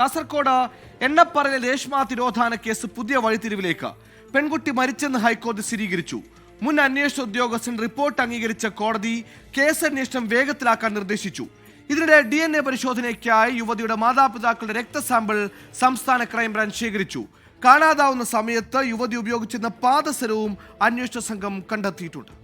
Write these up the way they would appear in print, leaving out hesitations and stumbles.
Kasaragod എണ്ണപ്പറയിലെ Reshma തിരോധാന case പുതിയ വഴിത്തിരിവിലേക്ക്. പെൺകുട്ടി മരിച്ചെന്ന് ഹൈക്കോടതി സ്ഥിരീകരിച്ചു. മുൻ അന്വേഷണ ഉദ്യോഗസ്ഥൻ റിപ്പോർട്ട് അംഗീകരിച്ച കോടതി കേസ് അന്വേഷണം വേഗത്തിലാക്കാൻ നിർദ്ദേശിച്ചു. ഇതിനിടെ DNA പരിശോധനയ്ക്കായി യുവതിയുടെ മാതാപിതാക്കളുടെ രക്തസാമ്പിൾ സംസ്ഥാന ക്രൈംബ്രാഞ്ച് ശേഖരിച്ചു. കാണാതാവുന്ന സമയത്ത് യുവതി ഉപയോഗിച്ചിരുന്ന പാദസരവും അന്വേഷണ സംഘം കണ്ടെത്തിയിട്ടുണ്ട്.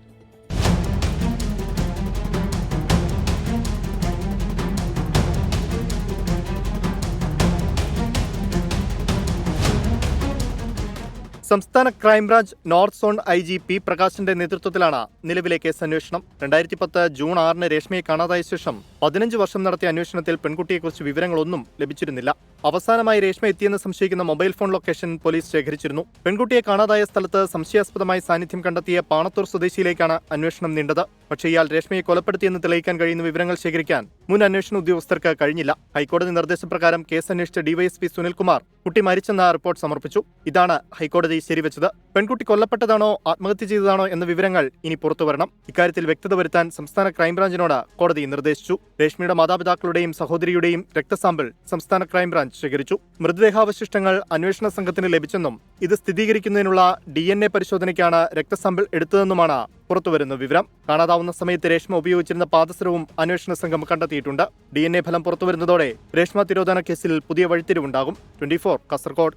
സംസ്ഥാന ക്രൈംബ്രാഞ്ച് നോർത്ത് സോൺ IGP പ്രകാശിന്റെ നേതൃത്വത്തിലാണ് നിലവിലെ കേസ് അന്വേഷണം. 2010 ജൂൺ 6 രേഷ്മയെ കാണാതായ ശേഷം 15 വർഷം നടത്തിയ അന്വേഷണത്തിൽ പെൺകുട്ടിയെക്കുറിച്ച് വിവരങ്ങളൊന്നും ലഭിച്ചിരുന്നില്ല. അവസാനമായി രേഷ്മ എത്തിയെന്ന് സംശയിക്കുന്ന മൊബൈൽ ഫോൺ ലൊക്കേഷൻ പോലീസ് ശേഖരിച്ചിരുന്നു. പെൺകുട്ടിയെ കാണാതായ സ്ഥലത്ത് സംശയാസ്പദമായി സാന്നിധ്യം കണ്ടെത്തിയ പാണത്തൂർ സ്വദേശിയിലേക്കാണ് അന്വേഷണം നീണ്ടത്. പക്ഷേ ഇയാൾ രേഷ്മയെ കൊലപ്പെടുത്തിയെന്ന് തെളിയിക്കാൻ കഴിയുന്ന വിവരങ്ങൾ ശേഖരിക്കാൻ മുൻ അന്വേഷണ ഉദ്യോഗസ്ഥർക്ക് കഴിഞ്ഞില്ല. ഹൈക്കോടതി നിർദ്ദേശപ്രകാരം കേസ് അന്വേഷിച്ച DYSP സുനിൽകുമാർ കുട്ടി മരിച്ചെന്ന റിപ്പോർട്ട് സമർപ്പിച്ചു. ഇതാണ് ഹൈക്കോടതി ശരിവെച്ചത്. പെൺകുട്ടി കൊല്ലപ്പെട്ടതാണോ ആത്മഹത്യ ചെയ്തതാണോ എന്ന വിവരങ്ങൾ ഇനി പുറത്തുവരണം. ഇക്കാര്യത്തിൽ വ്യക്തത വരുത്താൻ സംസ്ഥാന ക്രൈംബ്രാഞ്ചിനോട് കോടതി നിർദ്ദേശിച്ചു. രേഷ്മയുടെ മാതാപിതാക്കളുടെയും സഹോദരിയുടെയും രക്തസാമ്പിൾ സംസ്ഥാന ക്രൈംബ്രാഞ്ച് ശേഖരിച്ചു. മൃതദേഹാവശിഷ്ടങ്ങൾ അന്വേഷണ സംഘത്തിന് ലഭിച്ചെന്നും ഇത് സ്ഥിരീകരിക്കുന്നതിനുള്ള DNA പരിശോധനയ്ക്കാണ് രക്തസാമ്പിൾ എടുത്തതെന്നുമാണ് പുറത്തുവരുന്ന വിവരം. കാണാതാവുന്ന സമയത്ത് രേഷ്മ ഉപയോഗിച്ചിരുന്ന പാദസരവും അന്വേഷണ സംഘം കണ്ടെത്തിയിട്ടുണ്ട്. DNA ഫലം പുറത്തുവരുന്നതോടെ രേഷ്മ തിരോധാന കേസിൽ പുതിയ വഴിത്തിരിവുണ്ടാകും. 24 കാസർകോട്.